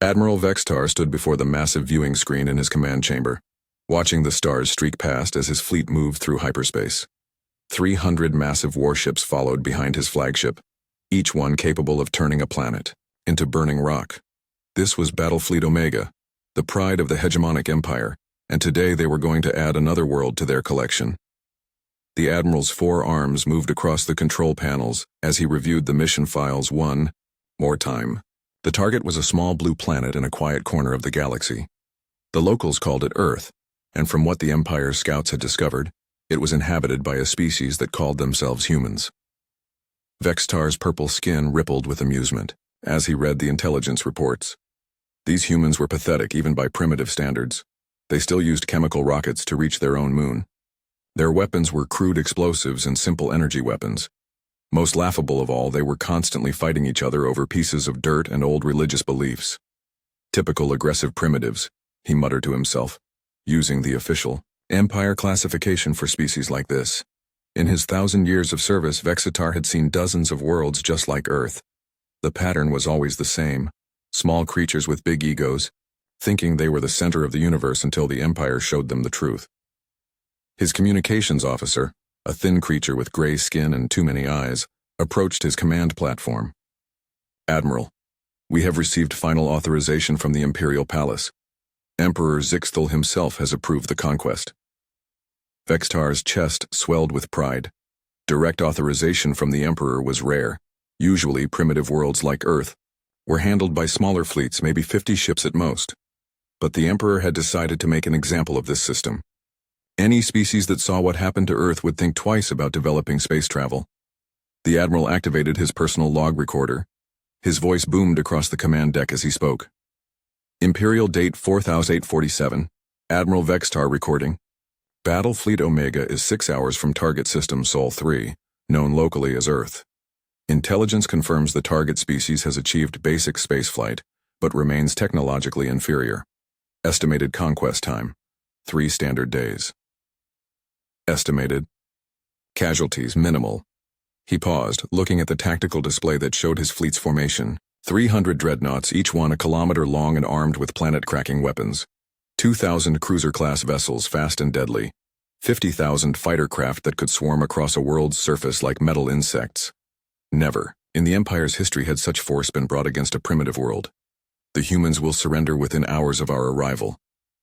Admiral Vextar stood before the massive viewing screen in his command chamber, watching the stars streak past as his fleet moved through hyperspace. 300 massive warships followed behind his flagship, each one capable of turning a planet into burning rock. This was Battlefleet Omega, the pride of the hegemonic empire, and today they were going to add another world to their collection. The Admiral's 4 arms moved across the control panels as he reviewed the mission files one more time. The target was a small blue planet in a quiet corner of the galaxy. The locals called it Earth, and from what the Empire's scouts had discovered, it was inhabited by a species that called themselves humans. Vextar's purple skin rippled with amusement as he read the intelligence reports. These humans were pathetic even by primitive standards. They still used chemical rockets to reach their own moon. Their weapons were crude explosives and simple energy weapons. Most laughable of all, they were constantly fighting each other over pieces of dirt and old religious beliefs. Typical aggressive primitives, he muttered to himself, using the official Empire classification for species like this. In his 1,000 years of service, Vextar had seen dozens of worlds just like Earth. The pattern was always the same: small creatures with big egos, thinking they were the center of the universe until the Empire showed them the truth. His communications officer, a thin creature with gray skin and too many eyes, approached his command platform. "Admiral, we have received final authorization from the Imperial Palace. Emperor Zixthal himself has approved the conquest." Vextar's chest swelled with pride. Direct authorization from the Emperor was rare. Usually, primitive worlds like Earth were handled by smaller fleets, maybe 50 ships at most. But the Emperor had decided to make an example of this system. Any species that saw what happened to Earth would think twice about developing space travel. The Admiral activated his personal log recorder. His voice boomed across the command deck as he spoke. "Imperial date 4847, Admiral Vextar recording. Battlefleet Omega is 6 hours from target system Sol 3, known locally as Earth. Intelligence confirms the target species has achieved basic spaceflight, but remains technologically inferior. Estimated conquest time, 3 standard days. Estimated casualties minimal." He paused, looking at the tactical display that showed his fleet's formation. 300 dreadnoughts, each one a kilometer long and armed with planet-cracking weapons. 2,000 cruiser-class vessels, fast and deadly. 50,000 fighter craft that could swarm across a world's surface like metal insects. Never, in the Empire's history, had such force been brought against a primitive world. "The humans will surrender within hours of our arrival."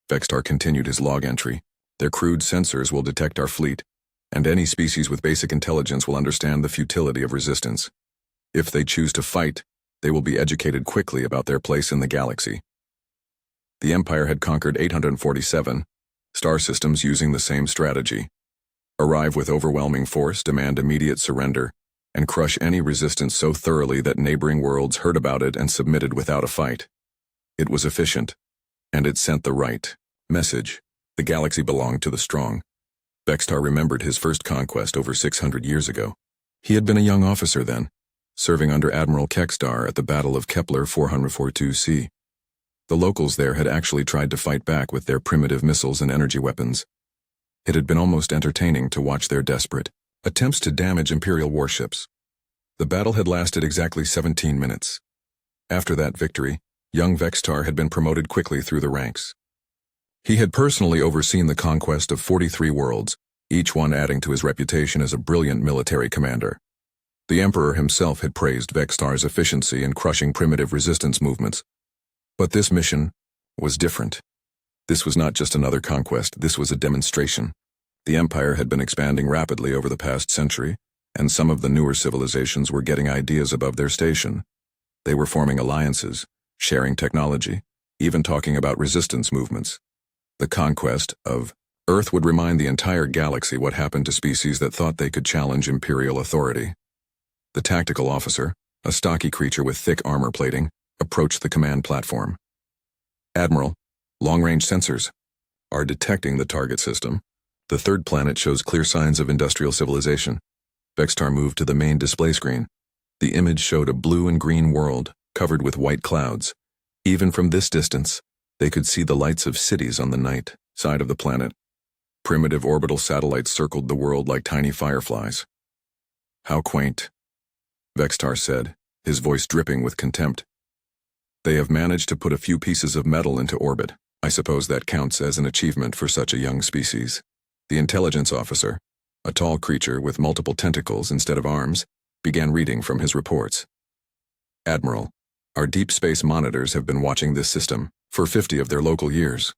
Vextar continued his log entry. "Their crude sensors will detect our fleet, and any species with basic intelligence will understand the futility of resistance. If they choose to fight, they will be educated quickly about their place in the galaxy." The Empire had conquered 847 star systems using the same strategy. Arrive with overwhelming force, demand immediate surrender, and crush any resistance so thoroughly that neighboring worlds heard about it and submitted without a fight. It was efficient, and it sent the right message. The galaxy belonged to the strong. Vextar remembered his first conquest over 600 years ago. He had been a young officer then, serving under Admiral Kextar at the Battle of Kepler 442c. The locals there had actually tried to fight back with their primitive missiles and energy weapons. It had been almost entertaining to watch their desperate attempts to damage Imperial warships. The battle had lasted exactly 17 minutes. After that victory, young Vextar had been promoted quickly through the ranks. He had personally overseen the conquest of 43 worlds, each one adding to his reputation as a brilliant military commander. The Emperor himself had praised Vextar's efficiency in crushing primitive resistance movements. But this mission was different. This was not just another conquest, this was a demonstration. The Empire had been expanding rapidly over the past century, and some of the newer civilizations were getting ideas above their station. They were forming alliances, sharing technology, even talking about resistance movements. The conquest of Earth would remind the entire galaxy what happened to species that thought they could challenge Imperial authority. The tactical officer, a stocky creature with thick armor plating, approached the command platform. "Admiral, long-range sensors are detecting the target system. The third planet shows clear signs of industrial civilization." Vextar moved to the main display screen. The image showed a blue and green world covered with white clouds. Even from this distance, they could see the lights of cities on the night side of the planet. Primitive orbital satellites circled the world like tiny fireflies. "How quaint," Vextar said, his voice dripping with contempt. They have managed to put a few pieces of metal into orbit. I suppose that counts as an achievement for such a young species. The intelligence officer, a tall creature with multiple tentacles instead of arms, began reading from his reports. Admiral, our deep space monitors have been watching this system for 50 of their local years.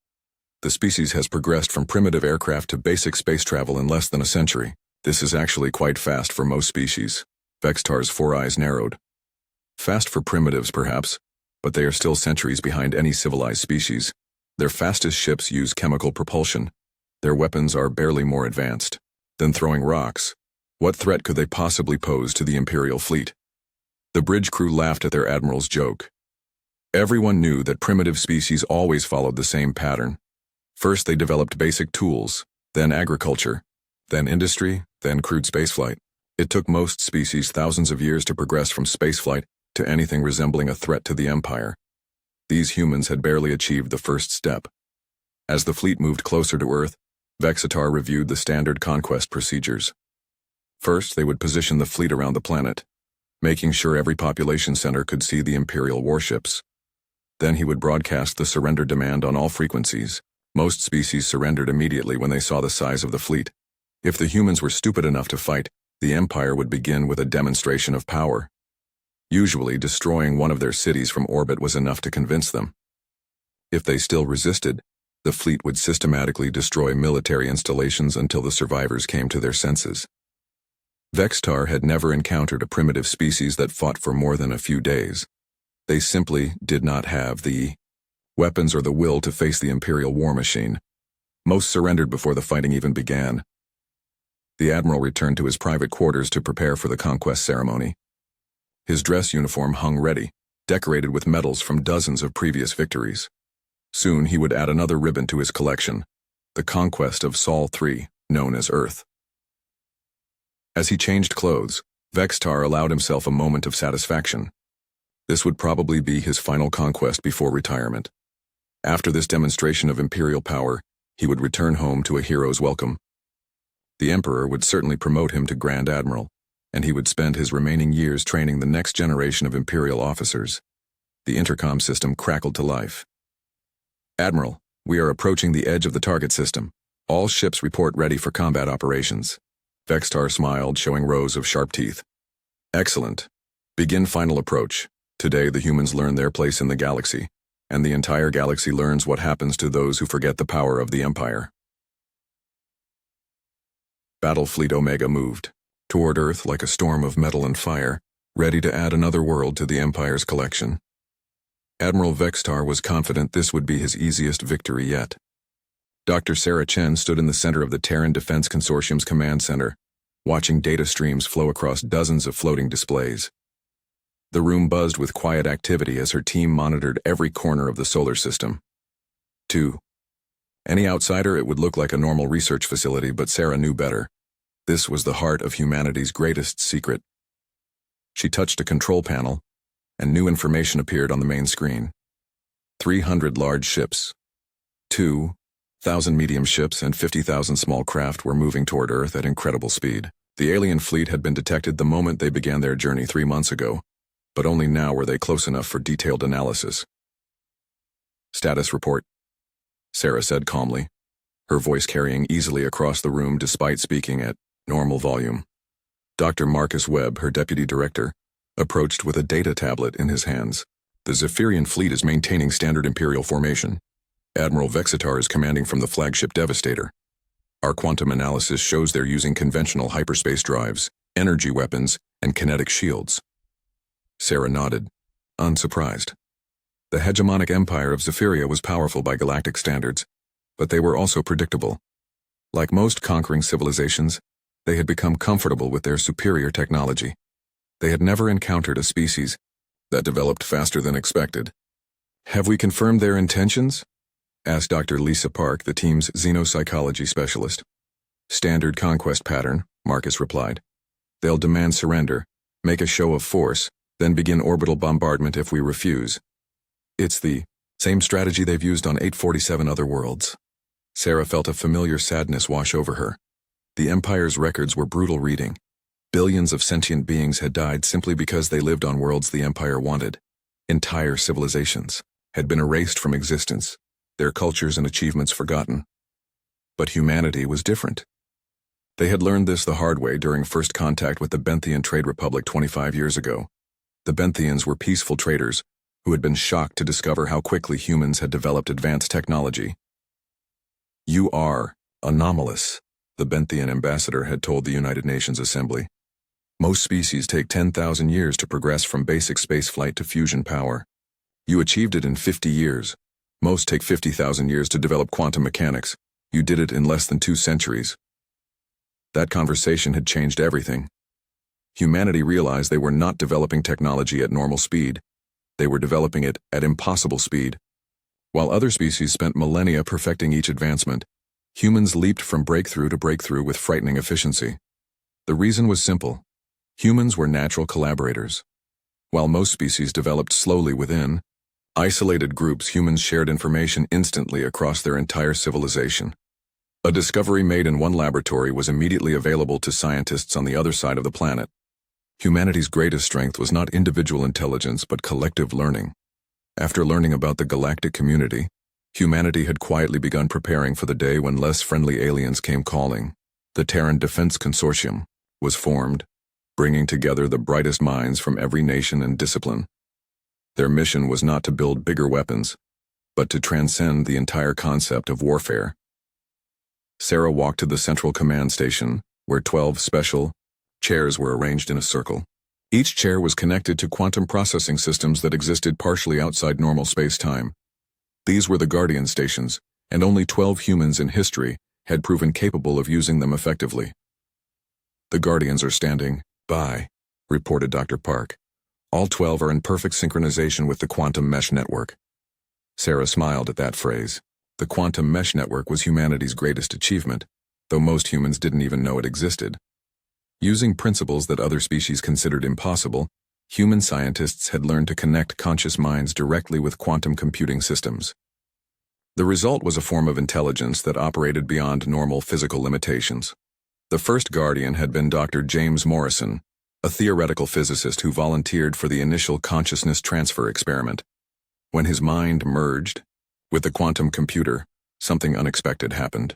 The species has progressed from primitive aircraft to basic space travel in less than a century. This is actually quite fast for most species. Vextar's 4 eyes narrowed. Fast for primitives, perhaps, but they are still centuries behind any civilized species. Their fastest ships use chemical propulsion. Their weapons are barely more advanced than throwing rocks. What threat could they possibly pose to the Imperial fleet? The bridge crew laughed at their admiral's joke. Everyone knew that primitive species always followed the same pattern. First, they developed basic tools, then agriculture, then industry, then crewed spaceflight. It took most species thousands of years to progress from spaceflight to anything resembling a threat to the Empire. These humans had barely achieved the first step. As the fleet moved closer to Earth, Vexatar reviewed the standard conquest procedures. First, they would position the fleet around the planet, making sure every population center could see the Imperial warships. Then he would broadcast the surrender demand on all frequencies. Most species surrendered immediately when they saw the size of the fleet. If the humans were stupid enough to fight, the Empire would begin with a demonstration of power. Usually, destroying one of their cities from orbit was enough to convince them. If they still resisted, the fleet would systematically destroy military installations until the survivors came to their senses. Vextar had never encountered a primitive species that fought for more than a few days. They simply did not have the weapons or the will to face the Imperial war machine. Most surrendered before the fighting even began. The Admiral returned to his private quarters to prepare for the conquest ceremony. His dress uniform hung ready, decorated with medals from dozens of previous victories. Soon he would add another ribbon to his collection, the conquest of Sol 3, known as Earth. As he changed clothes, Vextar allowed himself a moment of satisfaction. This would probably be his final conquest before retirement. After this demonstration of Imperial power, he would return home to a hero's welcome. The Emperor would certainly promote him to Grand Admiral, and he would spend his remaining years training the next generation of Imperial officers. The intercom system crackled to life. Admiral, we are approaching the edge of the target system. All ships report ready for combat operations. Vextar smiled, showing rows of sharp teeth. Excellent. Begin final approach. Today the humans learn their place in the galaxy, and the entire galaxy learns what happens to those who forget the power of the Empire. Battle Fleet Omega moved toward Earth like a storm of metal and fire, ready to add another world to the Empire's collection. Admiral Vextar was confident this would be his easiest victory yet. Dr. Sarah Chen stood in the center of the Terran Defense Consortium's command center, watching data streams flow across dozens of floating displays. The room buzzed with quiet activity as her team monitored every corner of the solar system. To any outsider, it would look like a normal research facility, but Sarah knew better. This was the heart of humanity's greatest secret. She touched a control panel, and new information appeared on the main screen. 300 large ships, 2,000 medium ships, and 50,000 small craft were moving toward Earth at incredible speed. The alien fleet had been detected the moment they began their journey 3 months ago, but only now were they close enough for detailed analysis. Status report, Sarah said calmly, her voice carrying easily across the room despite speaking at normal volume. Dr. Marcus Webb, her deputy director, approached with a data tablet in his hands. The Zephyrian fleet is maintaining standard Imperial formation. Admiral Vexatar is commanding from the flagship Devastator. Our quantum analysis shows they're using conventional hyperspace drives, energy weapons, and kinetic shields. Sarah nodded, unsurprised. The hegemonic empire of Zephyria was powerful by galactic standards, but they were also predictable. Like most conquering civilizations, they had become comfortable with their superior technology. They had never encountered a species that developed faster than expected. Have we confirmed their intentions? Asked Dr. Lisa Park, the team's xenopsychology specialist. Standard conquest pattern, Marcus replied. They'll demand surrender, make a show of force, then begin orbital bombardment if we refuse. It's the same strategy they've used on 847 other worlds. Sarah felt a familiar sadness wash over her. The Empire's records were brutal reading. Billions of sentient beings had died simply because they lived on worlds the Empire wanted. Entire civilizations had been erased from existence, their cultures and achievements forgotten. But humanity was different. They had learned this the hard way during first contact with the Benthian Trade Republic 25 years ago. The Benthians were peaceful traders who had been shocked to discover how quickly humans had developed advanced technology. "You are anomalous," the Benthian ambassador had told the United Nations Assembly. "Most species take 10,000 years to progress from basic spaceflight to fusion power. You achieved it in 50 years. Most take 50,000 years to develop quantum mechanics. You did it in less than 2 centuries. That conversation had changed everything. Humanity realized they were not developing technology at normal speed. They were developing it at impossible speed. While other species spent millennia perfecting each advancement, humans leaped from breakthrough to breakthrough with frightening efficiency. The reason was simple. Humans were natural collaborators. While most species developed slowly within isolated groups, humans shared information instantly across their entire civilization. A discovery made in one laboratory was immediately available to scientists on the other side of the planet. Humanity's greatest strength was not individual intelligence but collective learning. After learning about the galactic community, humanity had quietly begun preparing for the day when less friendly aliens came calling. The Terran Defense Consortium was formed, bringing together the brightest minds from every nation and discipline. Their mission was not to build bigger weapons, but to transcend the entire concept of warfare. Sarah walked to the central command station, where 12 special chairs were arranged in a circle. Each chair was connected to quantum processing systems that existed partially outside normal space-time. These were the Guardian stations, and only 12 humans in history had proven capable of using them effectively. "The Guardians are standing by," reported Dr. Park. "All 12 are in perfect synchronization with the quantum mesh network." Sarah smiled at that phrase. The quantum mesh network was humanity's greatest achievement, though most humans didn't even know it existed. Using principles that other species considered impossible, human scientists had learned to connect conscious minds directly with quantum computing systems. The result was a form of intelligence that operated beyond normal physical limitations. The first Guardian had been Dr. James Morrison, a theoretical physicist who volunteered for the initial consciousness transfer experiment. When his mind merged with the quantum computer, something unexpected happened.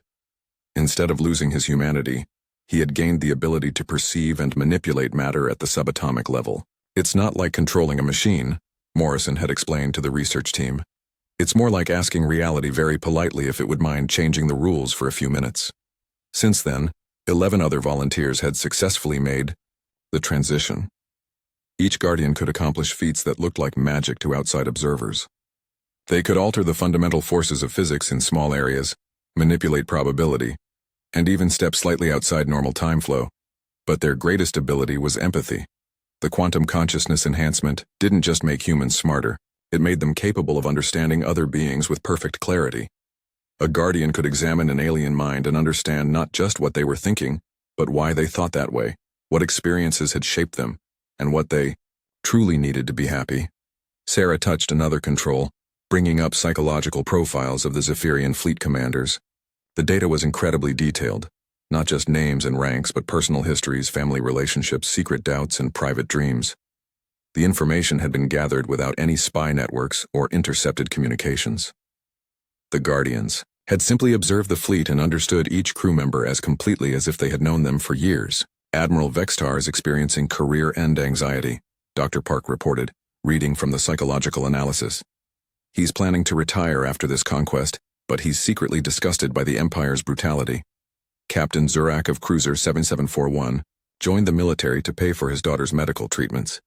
Instead of losing his humanity, he had gained the ability to perceive and manipulate matter at the subatomic level. "It's not like controlling a machine," Morrison had explained to the research team. "It's more like asking reality very politely if it would mind changing the rules for a few minutes." Since then, 11 other volunteers had successfully made the transition. Each Guardian could accomplish feats that looked like magic to outside observers. They could alter the fundamental forces of physics in small areas, manipulate probability, and even step slightly outside normal time flow. But their greatest ability was empathy. The quantum consciousness enhancement didn't just make humans smarter, it made them capable of understanding other beings with perfect clarity. A Guardian could examine an alien mind and understand not just what they were thinking, but why they thought that way, what experiences had shaped them, and what they truly needed to be happy. Sarah touched another control, bringing up psychological profiles of the Zephyrian fleet commanders. The data was incredibly detailed, not just names and ranks, but personal histories, family relationships, secret doubts, and private dreams. The information had been gathered without any spy networks or intercepted communications. The Guardians had simply observed the fleet and understood each crew member as completely as if they had known them for years. "Admiral Vextar is experiencing career-end anxiety," Dr. Park reported, reading from the psychological analysis. "He's planning to retire after this conquest, but he's secretly disgusted by the Empire's brutality. Captain Zurak of Cruiser 7741 joined the military to pay for his daughter's medical treatments,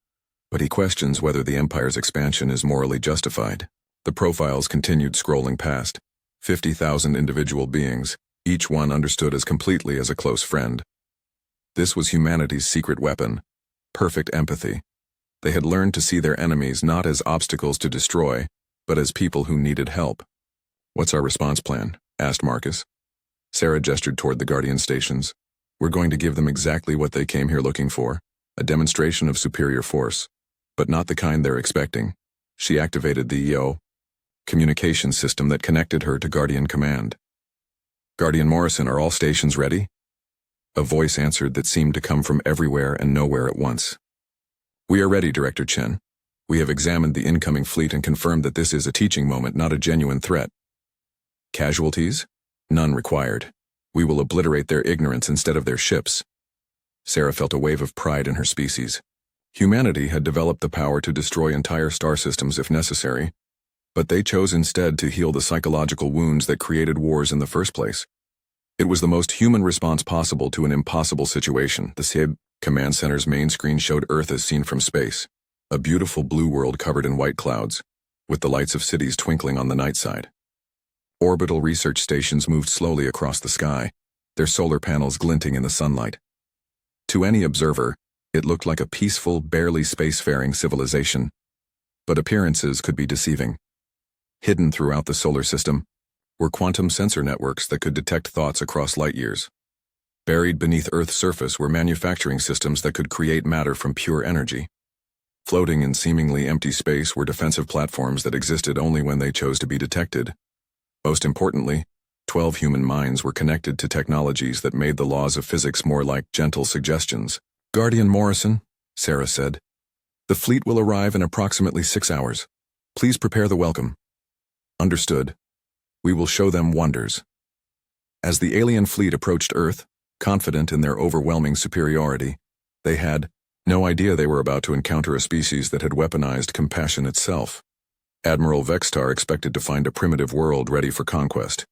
but he questions whether the Empire's expansion is morally justified." The profiles continued scrolling past. 50,000 individual beings, each one understood as completely as a close friend. This was humanity's secret weapon, perfect empathy. They had learned to see their enemies not as obstacles to destroy, but as people who needed help. "What's our response plan?" asked Marcus. Sarah gestured toward the Guardian stations. "We're going to give them exactly what they came here looking for, a demonstration of superior force, but not the kind they're expecting." She activated the EO communication system that connected her to Guardian Command. "Guardian Morrison, are all stations ready?" A voice answered that seemed to come from everywhere and nowhere at once. "We are ready, Director Chen." We have examined the incoming fleet and confirmed that this is a teaching moment, not a genuine threat. Casualties? None required. We will obliterate their ignorance instead of their ships. Sarah felt a wave of pride in her species. Humanity had developed the power to destroy entire star systems if necessary, but they chose instead to heal the psychological wounds that created wars in the first place. It was the most human response possible to an impossible situation. The SIB command center's main screen showed Earth as seen from space, a beautiful blue world covered in white clouds, with the lights of cities twinkling on the night side. Orbital research stations moved slowly across the sky, their solar panels glinting in the sunlight. To any observer, it looked like a peaceful, barely spacefaring civilization, but appearances could be deceiving. Hidden throughout the solar system were quantum sensor networks that could detect thoughts across light years. Buried beneath Earth's surface were manufacturing systems that could create matter from pure energy. Floating in seemingly empty space were defensive platforms that existed only when they chose to be detected. Most importantly, 12 human minds were connected to technologies that made the laws of physics more like gentle suggestions. Guardian Morrison, Sarah said, the fleet will arrive in approximately 6 hours. Please prepare the welcome. Understood. We will show them wonders. As the alien fleet approached Earth, confident in their overwhelming superiority, they had no idea they were about to encounter a species that had weaponized compassion itself. Admiral Vextar expected to find a primitive world ready for conquest.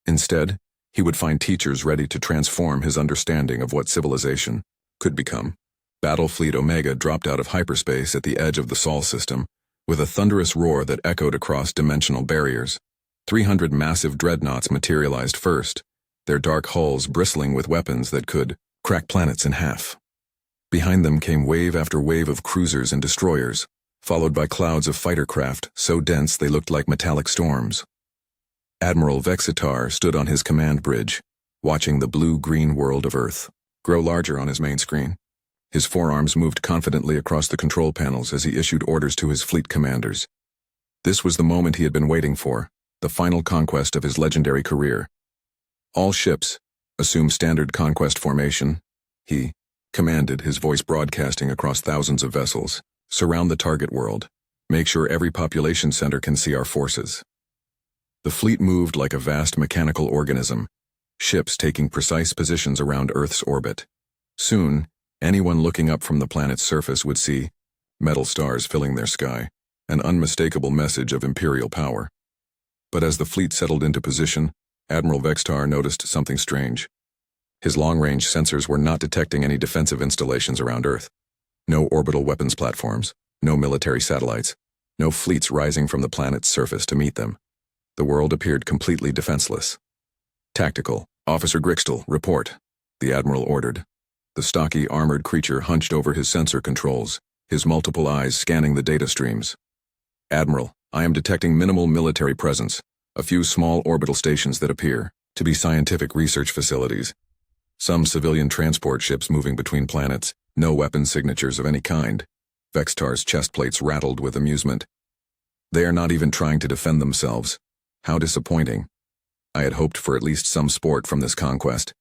Instead, he would find teachers ready to transform his understanding of what civilization could become. Battlefleet Omega dropped out of hyperspace at the edge of the Sol system, with a thunderous roar that echoed across dimensional barriers. 300 massive dreadnoughts materialized first, their dark hulls bristling with weapons that could crack planets in half. Behind them came wave after wave of cruisers and destroyers, followed by clouds of fighter craft so dense they looked like metallic storms. Admiral Vexitar stood on his command bridge, watching the blue-green world of Earth grow larger on his main screen. His forearms moved confidently across the control panels as he issued orders to his fleet commanders. This was the moment he had been waiting for, the final conquest of his legendary career. All ships, assume standard conquest formation, he commanded, his voice broadcasting across thousands of vessels. Surround the target world. Make sure every population center can see our forces. The fleet moved like a vast mechanical organism, ships taking precise positions around Earth's orbit. Soon, anyone looking up from the planet's surface would see metal stars filling their sky, an unmistakable message of Imperial power. But as the fleet settled into position, Admiral Vextar noticed something strange. His long-range sensors were not detecting any defensive installations around Earth. No orbital weapons platforms, no military satellites, no fleets rising from the planet's surface to meet them. The world appeared completely defenseless. Tactical, Officer Grixtel, report, the Admiral ordered. The stocky, armored creature hunched over his sensor controls, his multiple eyes scanning the data streams. Admiral, I am detecting minimal military presence, a few small orbital stations that appear to be scientific research facilities. Some civilian transport ships moving between planets, no weapon signatures of any kind. Vextar's chest plates rattled with amusement. They are not even trying to defend themselves. How disappointing. I had hoped for at least some sport from this conquest.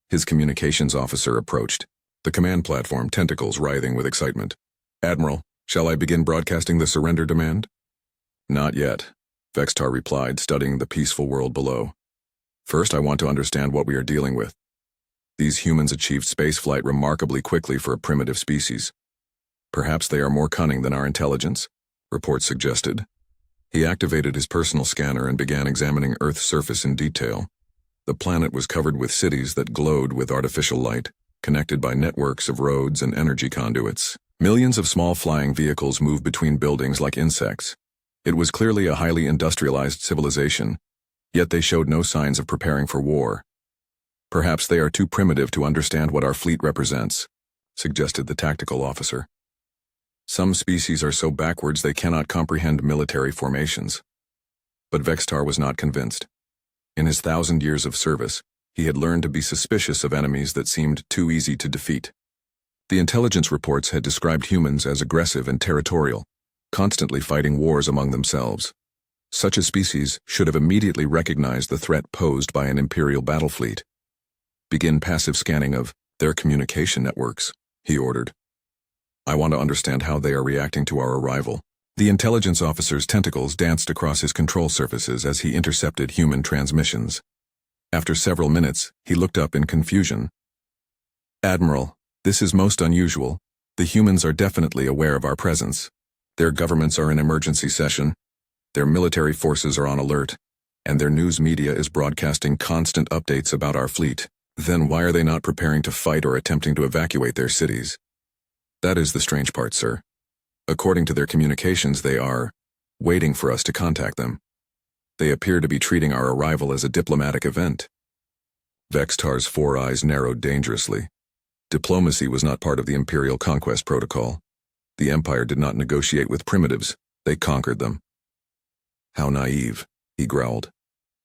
His communications officer approached, the command platform tentacles writhing with excitement. Admiral, shall I begin broadcasting the surrender demand? Not yet, Vextar replied, studying the peaceful world below. First, I want to understand what we are dealing with. These humans achieved spaceflight remarkably quickly for a primitive species. Perhaps they are more cunning than our intelligence, reports suggested. He activated his personal scanner and began examining Earth's surface in detail. The planet was covered with cities that glowed with artificial light, connected by networks of roads and energy conduits. Millions of small flying vehicles moved between buildings like insects. It was clearly a highly industrialized civilization, yet they showed no signs of preparing for war. Perhaps they are too primitive to understand what our fleet represents, suggested the tactical officer. Some species are so backwards they cannot comprehend military formations. But Vextar was not convinced. In his 1,000 years of service, he had learned to be suspicious of enemies that seemed too easy to defeat. The intelligence reports had described humans as aggressive and territorial, constantly fighting wars among themselves. Such a species should have immediately recognized the threat posed by an Imperial battle fleet. Begin passive scanning of their communication networks, he ordered. I want to understand how they are reacting to our arrival, The intelligence officer's tentacles danced across his control surfaces as he intercepted human transmissions. After several minutes, he looked up in confusion. "Admiral, this is most unusual. The humans are definitely aware of our presence. Their governments are in emergency session, their military forces are on alert, and their news media is broadcasting constant updates about our fleet. Then why are they not preparing to fight or attempting to evacuate their cities? That is the strange part, sir. According to their communications, they are waiting for us to contact them. They appear to be treating our arrival as a diplomatic event." Vextar's four eyes narrowed dangerously. Diplomacy was not part of the Imperial conquest protocol. The Empire did not negotiate with primitives, they conquered them. "How naive," he growled.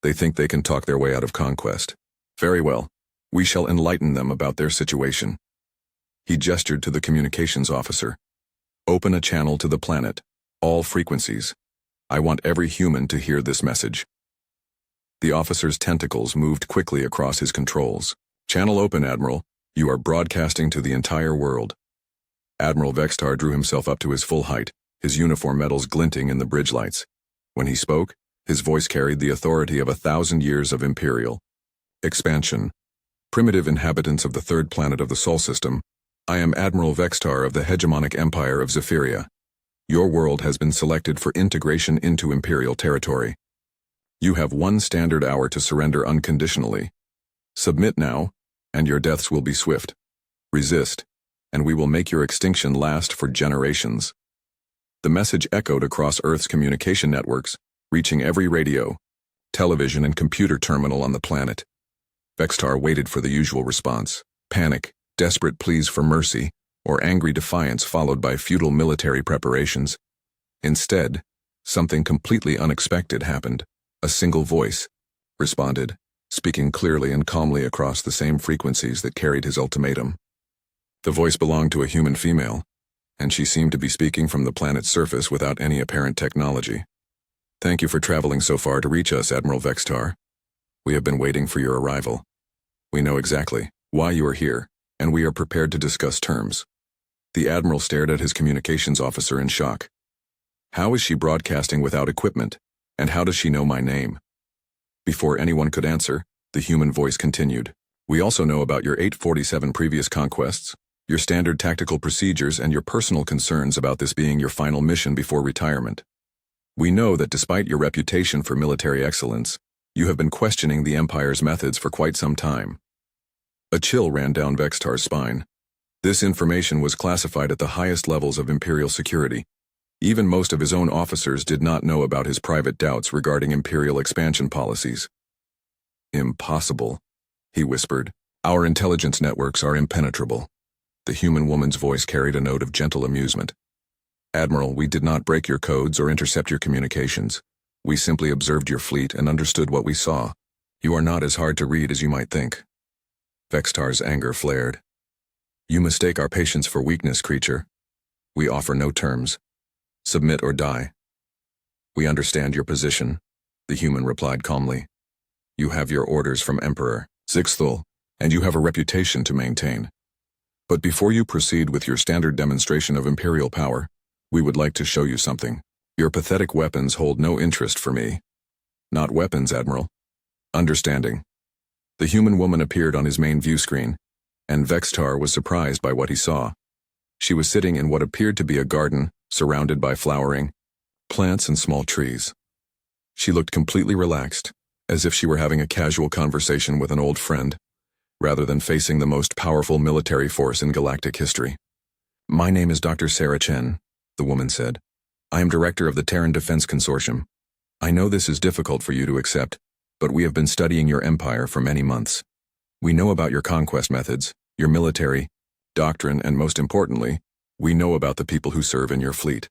"They think they can talk their way out of conquest. Very well, we shall enlighten them about their situation." He gestured to the communications officer. "Open a channel to the planet, all frequencies. I want every human to hear this message." The officer's tentacles moved quickly across his controls. "Channel open, Admiral. You are broadcasting to the entire world." Admiral Vextar drew himself up to his full height, his uniform medals glinting in the bridge lights. When he spoke, his voice carried the authority of 1,000 years of Imperial. "Expansion. Primitive inhabitants of the third planet of the Sol system, I am Admiral Vextar of the hegemonic empire of Zephyria. Your world has been selected for integration into Imperial territory. You have 1 standard hour to surrender unconditionally. Submit now, and your deaths will be swift. Resist, and we will make your extinction last for generations." The message echoed across Earth's communication networks, reaching every radio, television, and computer terminal on the planet. Vextar waited for the usual response: panic, desperate pleas for mercy, or angry defiance followed by futile military preparations. Instead, something completely unexpected happened. A single voice responded, speaking clearly and calmly across the same frequencies that carried his ultimatum. The voice belonged to a human female, and she seemed to be speaking from the planet's surface without any apparent technology. "Thank you for traveling so far to reach us, Admiral Vextar. We have been waiting for your arrival. We know exactly why you are here, and we are prepared to discuss terms." The Admiral stared at his communications officer in shock. "How is she broadcasting without equipment, and how does she know my name?" Before anyone could answer, the human voice continued. "We also know about your 847 previous conquests, your standard tactical procedures, and your personal concerns about this being your final mission before retirement. We know that despite your reputation for military excellence, you have been questioning the Empire's methods for quite some time." A chill ran down Vextar's spine. This information was classified at the highest levels of Imperial security. Even most of his own officers did not know about his private doubts regarding Imperial expansion policies. "Impossible," he whispered. "Our intelligence networks are impenetrable." The human woman's voice carried a note of gentle amusement. "Admiral, we did not break your codes or intercept your communications. We simply observed your fleet and understood what we saw. You are not as hard to read as you might think." Vextar's anger flared. "You mistake our patience for weakness, creature. We offer no terms. Submit or die." "We understand your position," the human replied calmly. "You have your orders from Emperor Zixthul, and you have a reputation to maintain. But before you proceed with your standard demonstration of Imperial power, we would like to show you something. Your pathetic weapons hold no interest for me." "Not weapons, Admiral. Understanding." The human woman appeared on his main view screen, and Vextar was surprised by what he saw. She was sitting in what appeared to be a garden, surrounded by flowering plants and small trees. She looked completely relaxed, as if she were having a casual conversation with an old friend, rather than facing the most powerful military force in galactic history. "My name is Dr. Sarah Chen," the woman said. "I am director of the Terran Defense Consortium. I know this is difficult for you to accept, but we have been studying your empire for many months. We know about your conquest methods, your military, doctrine, and most importantly, we know about the people who serve in your fleet."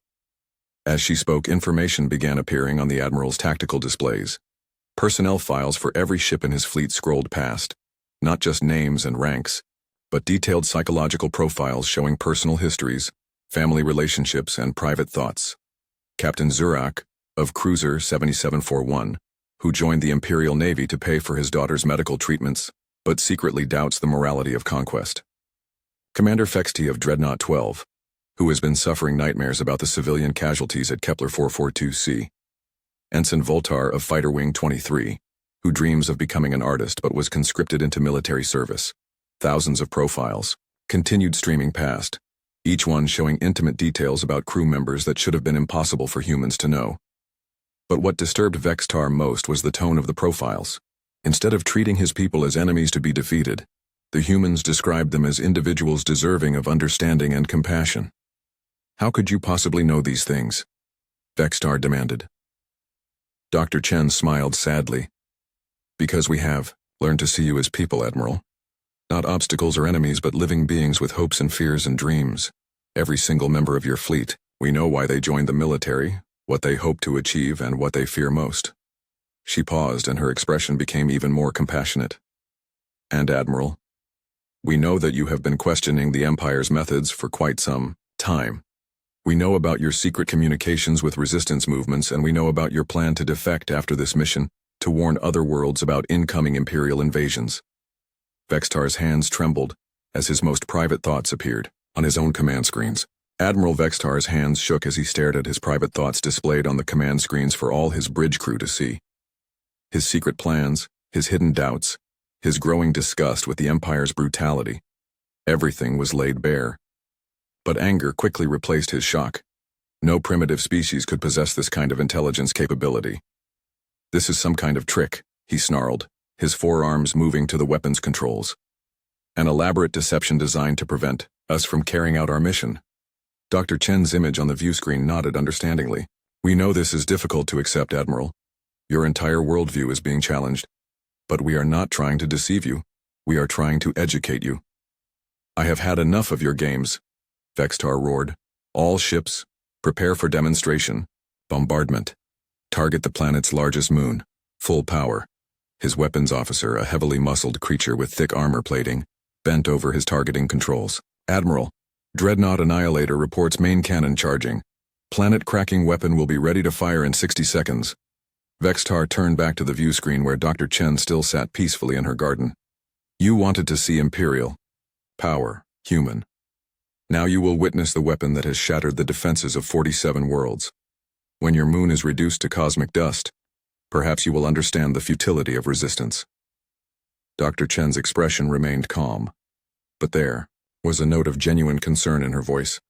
As she spoke, information began appearing on the Admiral's tactical displays. Personnel files for every ship in his fleet scrolled past, not just names and ranks, but detailed psychological profiles showing personal histories, family relationships, and private thoughts. Captain Zurak, of Cruiser 7741, who joined the Imperial Navy to pay for his daughter's medical treatments, but secretly doubts the morality of conquest. Commander Fexty of Dreadnought 12, who has been suffering nightmares about the civilian casualties at Kepler 442c. Ensign Voltar of Fighter Wing 23, who dreams of becoming an artist but was conscripted into military service. Thousands of profiles continued streaming past, each one showing intimate details about crew members that should have been impossible for humans to know. But what disturbed Vextar most was the tone of the profiles. Instead of treating his people as enemies to be defeated, the humans described them as individuals deserving of understanding and compassion. How could you possibly know these things? Vextar demanded. Dr. Chen smiled sadly. Because we have learned to see you as people, Admiral. Not obstacles or enemies, but living beings with hopes and fears and dreams. Every single member of your fleet, we know why they joined the military, what they hope to achieve, and what they fear most. She paused, and her expression became even more compassionate. And Admiral, we know that you have been questioning the Empire's methods for quite some time. We know about your secret communications with resistance movements, and we know about your plan to defect after this mission to warn other worlds about incoming Imperial invasions. Vextar's hands trembled as his most private thoughts appeared on his own command screens. Admiral Vextar's hands shook as he stared at his private thoughts displayed on the command screens for all his bridge crew to see. His secret plans, his hidden doubts, his growing disgust with the Empire's brutality. Everything was laid bare. But anger quickly replaced his shock. No primitive species could possess this kind of intelligence capability. This is some kind of trick, he snarled, his forearms moving to the weapons controls. An elaborate deception designed to prevent us from carrying out our mission. Dr. Chen's image on the view screen nodded understandingly. We know this is difficult to accept, Admiral. Your entire worldview is being challenged. But we are not trying to deceive you. We are trying to educate you. I have had enough of your games, Vextar roared. All ships, prepare for demonstration. Bombardment. Target the planet's largest moon. Full power. His weapons officer, a heavily muscled creature with thick armor plating, bent over his targeting controls. Admiral, Dreadnought Annihilator reports main cannon charging. Planet-cracking weapon will be ready to fire in 60 seconds. Vextar turned back to the view screen where Dr. Chen still sat peacefully in her garden. You wanted to see Imperial. Power. Human. Now you will witness the weapon that has shattered the defenses of 47 worlds. When your moon is reduced to cosmic dust, perhaps you will understand the futility of resistance. Dr. Chen's expression remained calm, but there was a note of genuine concern in her voice.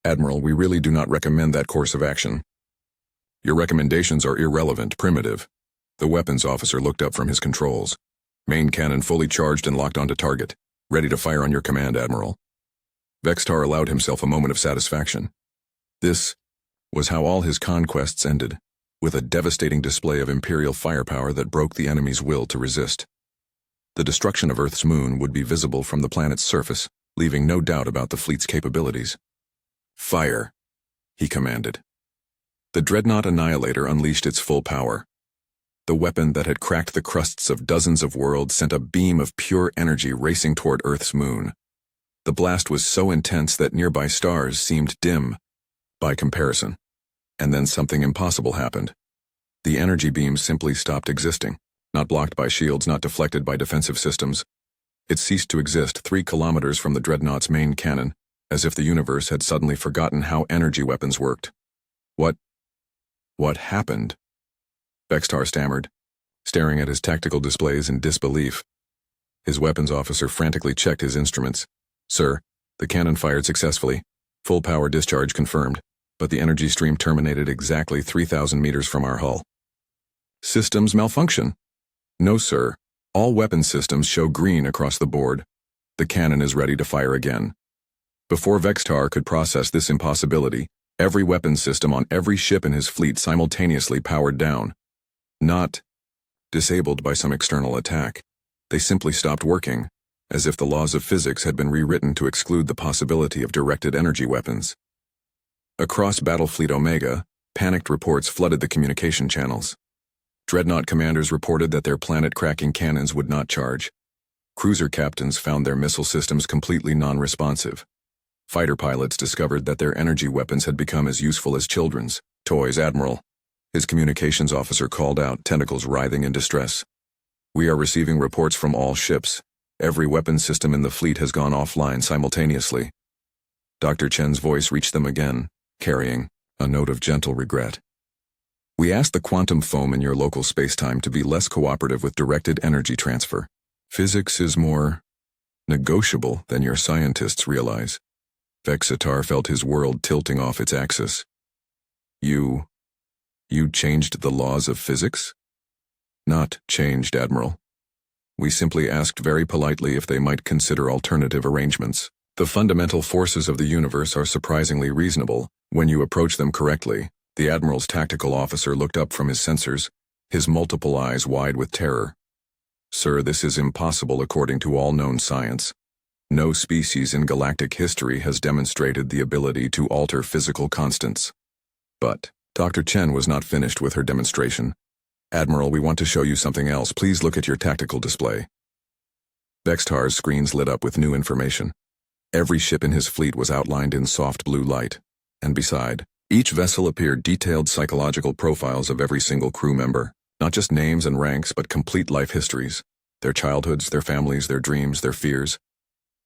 Admiral, we really do not recommend that course of action. Your recommendations are irrelevant, primitive. The weapons officer looked up from his controls. Main cannon fully charged and locked onto target, ready to fire on your command, Admiral. Vextar allowed himself a moment of satisfaction. This was how all his conquests ended, with a devastating display of Imperial firepower that broke the enemy's will to resist. The destruction of Earth's moon would be visible from the planet's surface, leaving no doubt about the fleet's capabilities. Fire, he commanded. The Dreadnought Annihilator unleashed its full power. The weapon that had cracked the crusts of dozens of worlds sent a beam of pure energy racing toward Earth's moon. The blast was so intense that nearby stars seemed dim by comparison. And then something impossible happened. The energy beam simply stopped existing, not blocked by shields, not deflected by defensive systems. It ceased to exist 3 kilometers from the Dreadnought's main cannon, as if the universe had suddenly forgotten how energy weapons worked. What happened? Vextar stammered, staring at his tactical displays in disbelief. His weapons officer frantically checked his instruments. Sir, the cannon fired successfully. Full power discharge confirmed, but the energy stream terminated exactly 3,000 meters from our hull. Systems malfunction? No, sir. All weapon systems show green across the board. The cannon is ready to fire again. Before Vextar could process this impossibility, every weapon system on every ship in his fleet simultaneously powered down. Not disabled by some external attack. They simply stopped working, as if the laws of physics had been rewritten to exclude the possibility of directed energy weapons. Across Battlefleet Omega, panicked reports flooded the communication channels. Dreadnought commanders reported that their planet-cracking cannons would not charge. Cruiser captains found their missile systems completely non-responsive. Fighter pilots discovered that their energy weapons had become as useful as children's toys. Admiral, his communications officer called out, tentacles writhing in distress. We are receiving reports from all ships. Every weapon system in the fleet has gone offline simultaneously. Dr. Chen's voice reached them again, carrying a note of gentle regret. We asked the quantum foam in your local spacetime to be less cooperative with directed energy transfer. Physics is more negotiable than your scientists realize. Vexitar felt his world tilting off its axis. You changed the laws of physics? Not changed, Admiral. We simply asked very politely if they might consider alternative arrangements. The fundamental forces of the universe are surprisingly reasonable when you approach them correctly. The Admiral's tactical officer looked up from his sensors, his multiple eyes wide with terror. Sir, this is impossible according to all known science. No species in galactic history has demonstrated the ability to alter physical constants. But Dr. Chen was not finished with her demonstration. Admiral, we want to show you something else. Please look at your tactical display. Vexitar's screens lit up with new information. Every ship in his fleet was outlined in soft blue light, and beside each vessel appeared detailed psychological profiles of every single crew member, not just names and ranks but complete life histories, their childhoods, their families, their dreams, their fears,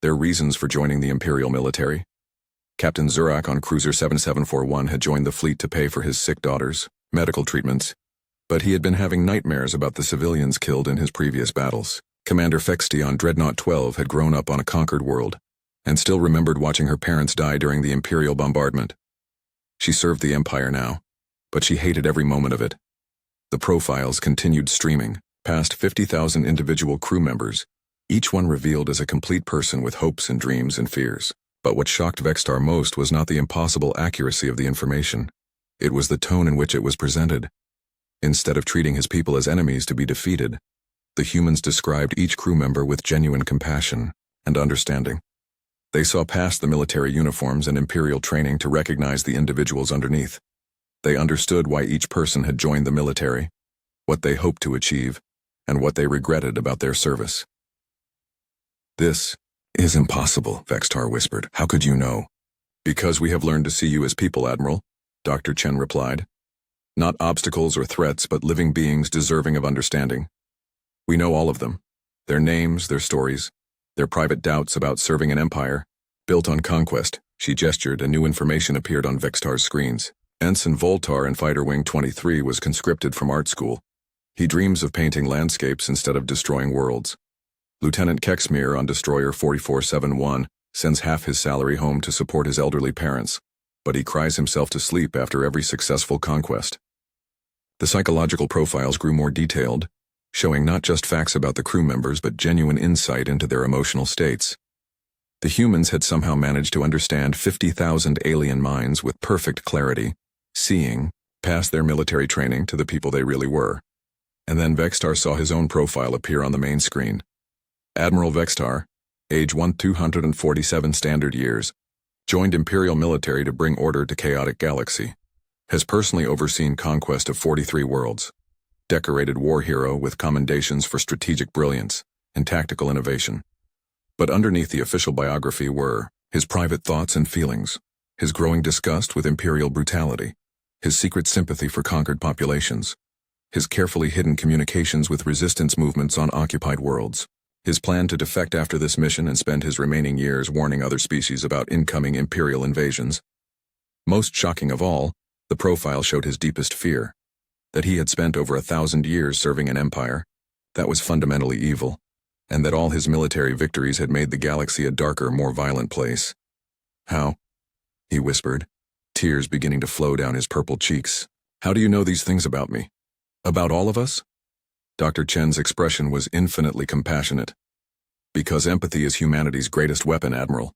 their reasons for joining the Imperial military. Captain Zurak on Cruiser 7741 had joined the fleet to pay for his sick daughter's medical treatments, but he had been having nightmares about the civilians killed in his previous battles. Commander Fexty on Dreadnought 12 had grown up on a conquered world, and still remembered watching her parents die during the Imperial bombardment. She served the Empire now, but she hated every moment of it. The profiles continued streaming, past 50,000 individual crew members, each one revealed as a complete person with hopes and dreams and fears. But what shocked Vexitar most was not the impossible accuracy of the information. It was the tone in which it was presented. Instead of treating his people as enemies to be defeated, the humans described each crew member with genuine compassion and understanding. They saw past the military uniforms and Imperial training to recognize the individuals underneath. They understood why each person had joined the military, what they hoped to achieve, and what they regretted about their service. This is impossible, Vexitar whispered. How could you know? Because we have learned to see you as people, Admiral, Dr. Chen replied. Not obstacles or threats, but living beings deserving of understanding. We know all of them, their names, their stories, their private doubts about serving an empire. Built on conquest, she gestured, and new information appeared on Vexitar's screens. Ensign Voltar in Fighter Wing 23 was conscripted from art school. He dreams of painting landscapes instead of destroying worlds. Lieutenant Kexmir on Destroyer 4471 sends half his salary home to support his elderly parents, but he cries himself to sleep after every successful conquest. The psychological profiles grew more detailed, showing not just facts about the crew members but genuine insight into their emotional states. The humans had somehow managed to understand 50,000 alien minds with perfect clarity, seeing past their military training to the people they really were. And then Vexitar saw his own profile appear on the main screen. Admiral Vexitar, age 1247 standard years, joined Imperial military to bring order to chaotic galaxy. Has personally overseen conquest of 43 worlds. Decorated war hero with commendations for strategic brilliance and tactical innovation. But underneath the official biography were his private thoughts and feelings, his growing disgust with Imperial brutality, his secret sympathy for conquered populations, his carefully hidden communications with resistance movements on occupied worlds, his plan to defect after this mission and spend his remaining years warning other species about incoming Imperial invasions. Most shocking of all, the profile showed his deepest fear, that he had spent over 1,000 years serving an empire that was fundamentally evil, and that all his military victories had made the galaxy a darker, more violent place. How? He whispered, tears beginning to flow down his purple cheeks. How do you know these things about me? About all of us? Dr. Chen's expression was infinitely compassionate. Because empathy is humanity's greatest weapon, Admiral.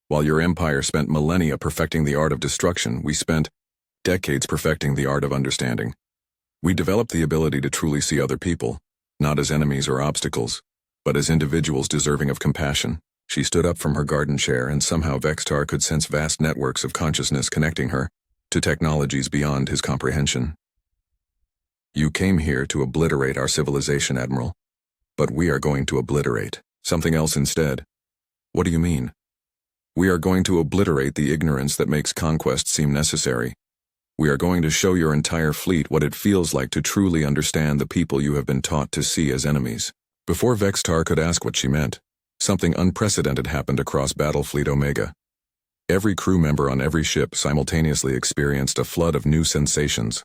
While your empire spent millennia perfecting the art of destruction, we spent decades perfecting the art of understanding. We developed the ability to truly see other people, not as enemies or obstacles, but as individuals deserving of compassion. She stood up from her garden chair, and somehow Vexitar could sense vast networks of consciousness connecting her to technologies beyond his comprehension. You came here to obliterate our civilization, Admiral. But we are going to obliterate something else instead. What do you mean? We are going to obliterate the ignorance that makes conquest seem necessary. We are going to show your entire fleet what it feels like to truly understand the people you have been taught to see as enemies. Before Vexitar could ask what she meant, something unprecedented happened across Battlefleet Omega. Every crew member on every ship simultaneously experienced a flood of new sensations,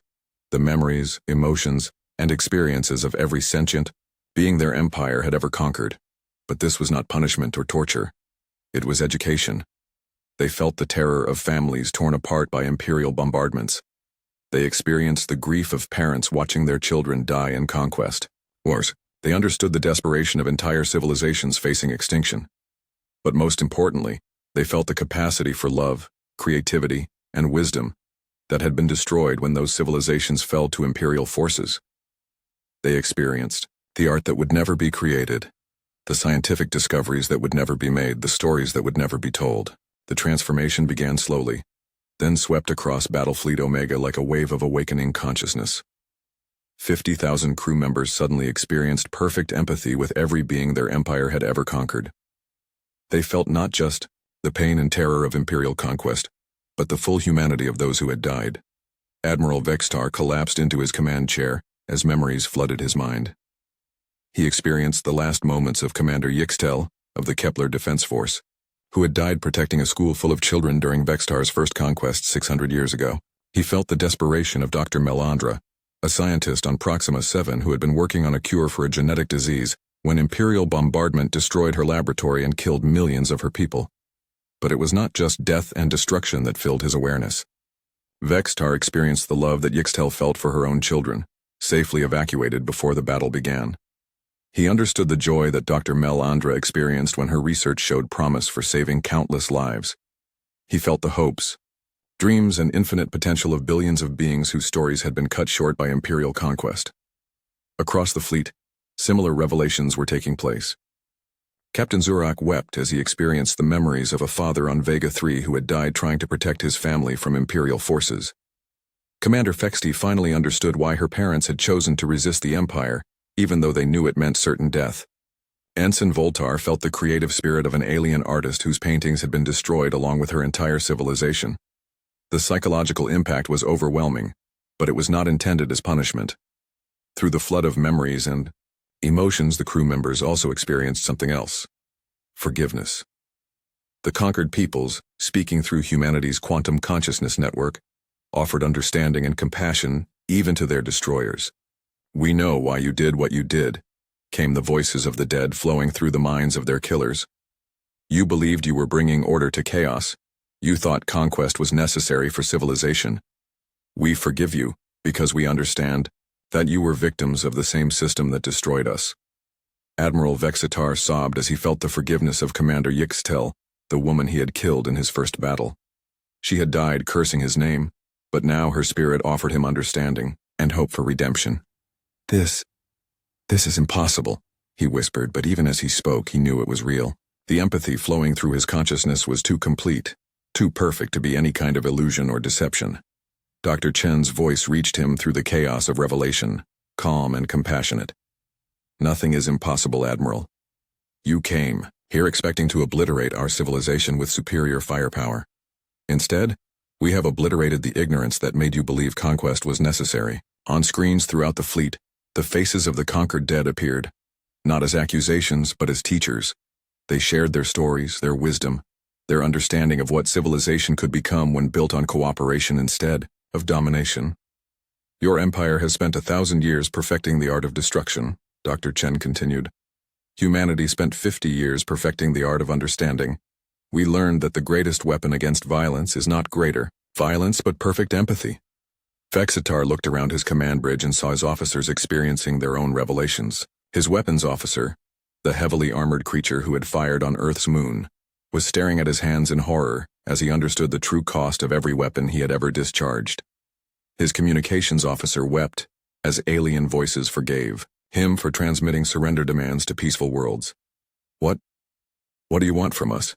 the memories, emotions, and experiences of every sentient being their empire had ever conquered. But this was not punishment or torture. It was education. They felt the terror of families torn apart by Imperial bombardments. They experienced the grief of parents watching their children die in conquest wars. They understood the desperation of entire civilizations facing extinction. But most importantly, they felt the capacity for love, creativity, and wisdom that had been destroyed when those civilizations fell to Imperial forces. They experienced the art that would never be created, the scientific discoveries that would never be made, the stories that would never be told. The transformation began slowly, then swept across Battlefleet Omega like a wave of awakening consciousness. 50,000 crew members suddenly experienced perfect empathy with every being their empire had ever conquered. They felt not just the pain and terror of Imperial conquest, but the full humanity of those who had died. Admiral Vextar collapsed into his command chair as memories flooded his mind. He experienced the last moments of Commander Yixtel of the Kepler Defense Force, who had died protecting a school full of children during Vextar's first conquest 600 years ago. He felt the desperation of Dr. Melandra, a scientist on Proxima 7 who had been working on a cure for a genetic disease when Imperial bombardment destroyed her laboratory and killed millions of her people. But it was not just death and destruction that filled his awareness. Vextar experienced the love that Yixtel felt for her own children, safely evacuated before the battle began. He understood the joy that Dr. Melandra experienced when her research showed promise for saving countless lives. He felt the hopes, dreams, and infinite potential of billions of beings whose stories had been cut short by Imperial conquest. Across the fleet, similar revelations were taking place. Captain Zurak wept as he experienced the memories of a father on Vega 3 who had died trying to protect his family from Imperial forces. Commander Fexti finally understood why her parents had chosen to resist the Empire, even though they knew it meant certain death. Ensign Voltar felt the creative spirit of an alien artist whose paintings had been destroyed along with her entire civilization. The psychological impact was overwhelming, but it was not intended as punishment. Through the flood of memories and emotions, the crew members also experienced something else: forgiveness. The conquered peoples, speaking through humanity's quantum consciousness network, offered understanding and compassion even to their destroyers. "We know why you did what you did," came the voices of the dead flowing through the minds of their killers. "You believed you were bringing order to chaos. You thought conquest was necessary for civilization. We forgive you because we understand that you were victims of the same system that destroyed us." Admiral Vexitar sobbed as he felt the forgiveness of Commander Yixtel, the woman he had killed in his first battle. She had died cursing his name, but now her spirit offered him understanding and hope for redemption. This is impossible," he whispered, but even as he spoke, he knew it was real. The empathy flowing through his consciousness was too complete, too perfect to be any kind of illusion or deception. Dr. Chen's voice reached him through the chaos of revelation, calm and compassionate. "Nothing is impossible, Admiral. You came here expecting to obliterate our civilization with superior firepower. Instead, we have obliterated the ignorance that made you believe conquest was necessary." On screens throughout the fleet, the faces of the conquered dead appeared, not as accusations but as teachers. They shared their stories, their wisdom, their understanding of what civilization could become when built on cooperation instead of domination. "Your empire has spent 1,000 years perfecting the art of destruction," Dr. Chen continued. "Humanity spent 50 years perfecting the art of understanding. We learned that the greatest weapon against violence is not greater violence but perfect empathy." Vexitar looked around his command bridge and saw his officers experiencing their own revelations. His weapons officer, the heavily armored creature who had fired on Earth's moon, was staring at his hands in horror as he understood the true cost of every weapon he had ever discharged. His communications officer wept as alien voices forgave him for transmitting surrender demands to peaceful worlds. What do you want from us?"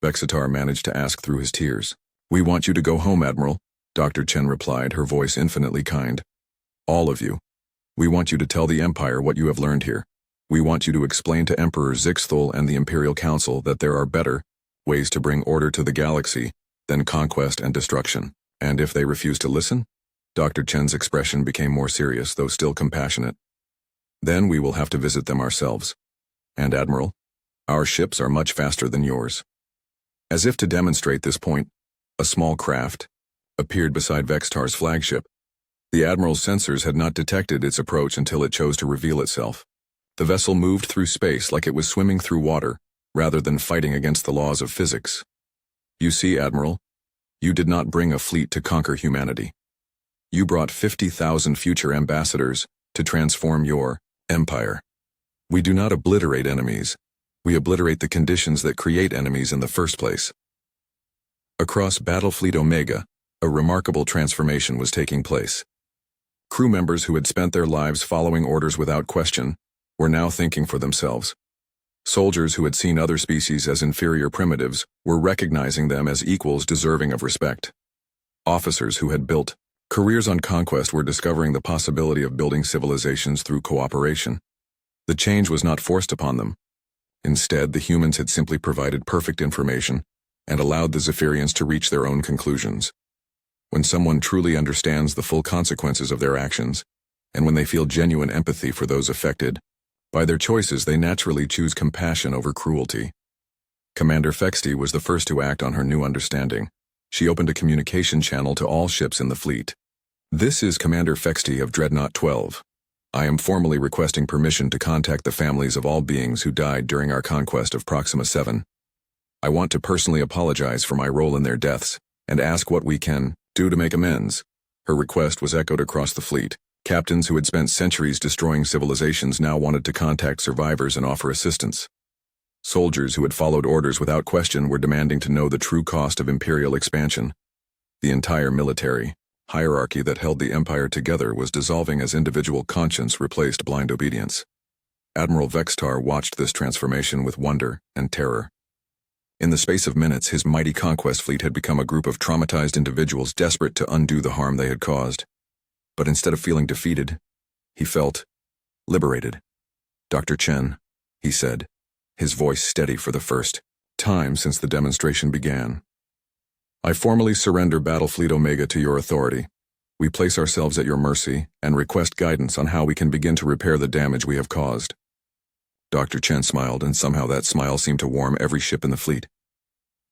Vexitar managed to ask through his tears. "We want you to go home, Admiral," Dr. Chen replied, her voice infinitely kind. "All of you. We want you to tell the Empire what you have learned here. We want you to explain to Emperor Zixthul and the Imperial Council that there are better ways to bring order to the galaxy than conquest and destruction. And if they refuse to listen?" Dr. Chen's expression became more serious, though still compassionate. "Then we will have to visit them ourselves. And Admiral, our ships are much faster than yours." As if to demonstrate this point, a small craft appeared beside Vextar's flagship. The Admiral's sensors had not detected its approach until it chose to reveal itself. The vessel moved through space like it was swimming through water, rather than fighting against the laws of physics. You see, Admiral, you did not bring a fleet to conquer humanity. You brought 50,000 future ambassadors to transform your empire. We do not obliterate enemies. We obliterate the conditions that create enemies in the first place. Across Battlefleet Omega, a remarkable transformation was taking place. Crew members who had spent their lives following orders without question were now thinking for themselves. Soldiers who had seen other species as inferior primitives were recognizing them as equals deserving of respect. Officers who had built careers on conquest were discovering the possibility of building civilizations through cooperation. The change was not forced upon them. Instead, the humans had simply provided perfect information and allowed the Zephyrians to reach their own conclusions. When someone truly understands the full consequences of their actions, and when they feel genuine empathy for those affected, by their choices they naturally choose compassion over cruelty. Commander Fexty was the first to act on her new understanding. She opened a communication channel to all ships in the fleet. This is Commander Fexty of Dreadnought 12. I am formally requesting permission to contact the families of all beings who died during our conquest of Proxima 7. I want to personally apologize for my role in their deaths, and ask what we can do to make amends. Her request was echoed across the fleet. Captains who had spent centuries destroying civilizations now wanted to contact survivors and offer assistance. Soldiers who had followed orders without question were demanding to know the true cost of Imperial expansion. The entire military hierarchy that held the Empire together was dissolving as individual conscience replaced blind obedience. Admiral Vextar watched this transformation with wonder and terror. In the space of minutes, his mighty conquest fleet had become a group of traumatized individuals desperate to undo the harm they had caused. But instead of feeling defeated, he felt liberated. "Dr. Chen," he said, his voice steady for the first time since the demonstration began. "I formally surrender Battlefleet Omega to your authority. We place ourselves at your mercy and request guidance on how we can begin to repair the damage we have caused." Dr. Chen smiled, and somehow that smile seemed to warm every ship in the fleet.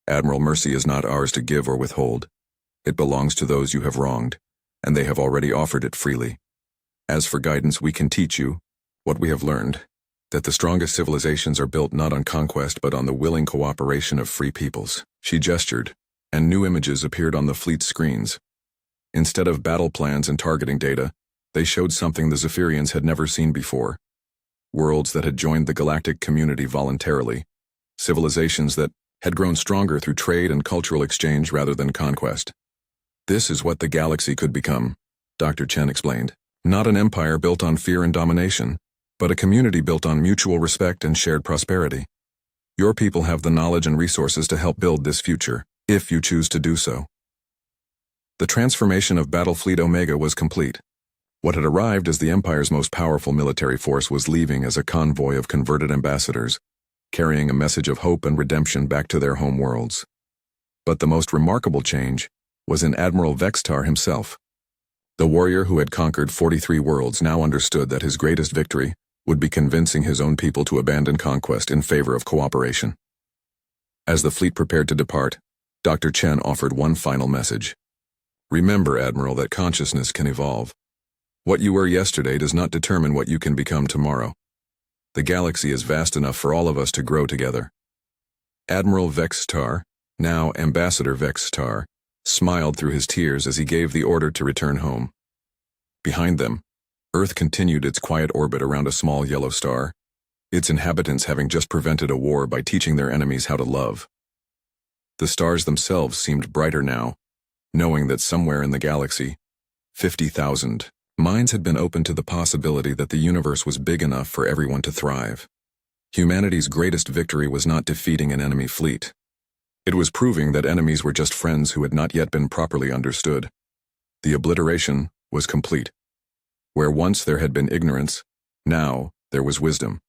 "Admiral, mercy is not ours to give or withhold. It belongs to those you have wronged, and they have already offered it freely. As for guidance, we can teach you what we have learned, that the strongest civilizations are built not on conquest but on the willing cooperation of free peoples." She gestured, and new images appeared on the fleet's screens. Instead of battle plans and targeting data, they showed something the Zephyrians had never seen before. Worlds that had joined the galactic community voluntarily, civilizations that had grown stronger through trade and cultural exchange rather than conquest. "This is what the galaxy could become," Dr. Chen explained. "Not an empire built on fear and domination, but a community built on mutual respect and shared prosperity. Your people have the knowledge and resources to help build this future, if you choose to do so." The transformation of Battlefleet Omega was complete. What had arrived as the Empire's most powerful military force was leaving as a convoy of converted ambassadors, carrying a message of hope and redemption back to their home worlds. But the most remarkable change was in Admiral Vextar himself. The warrior who had conquered 43 worlds now understood that his greatest victory would be convincing his own people to abandon conquest in favor of cooperation. As the fleet prepared to depart, Dr. Chen offered one final message. "Remember, Admiral, that consciousness can evolve. What you were yesterday does not determine what you can become tomorrow. The galaxy is vast enough for all of us to grow together." Admiral Vextar, now Ambassador Vextar, smiled through his tears as he gave the order to return home. Behind them, Earth continued its quiet orbit around a small yellow star, its inhabitants having just prevented a war by teaching their enemies how to love. The stars themselves seemed brighter now, knowing that somewhere in the galaxy, 50,000 minds had been opened to the possibility that the universe was big enough for everyone to thrive. Humanity's greatest victory was not defeating an enemy fleet. It was proving that enemies were just friends who had not yet been properly understood. The obliteration was complete. Where once there had been ignorance, now there was wisdom.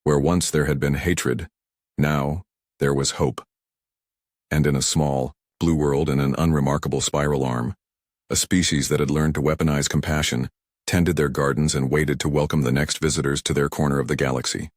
Where once there had been hatred, now there was hope. And in a small, blue world in an unremarkable spiral arm, a species that had learned to weaponize compassion, tended their gardens and waited to welcome the next visitors to their corner of the galaxy.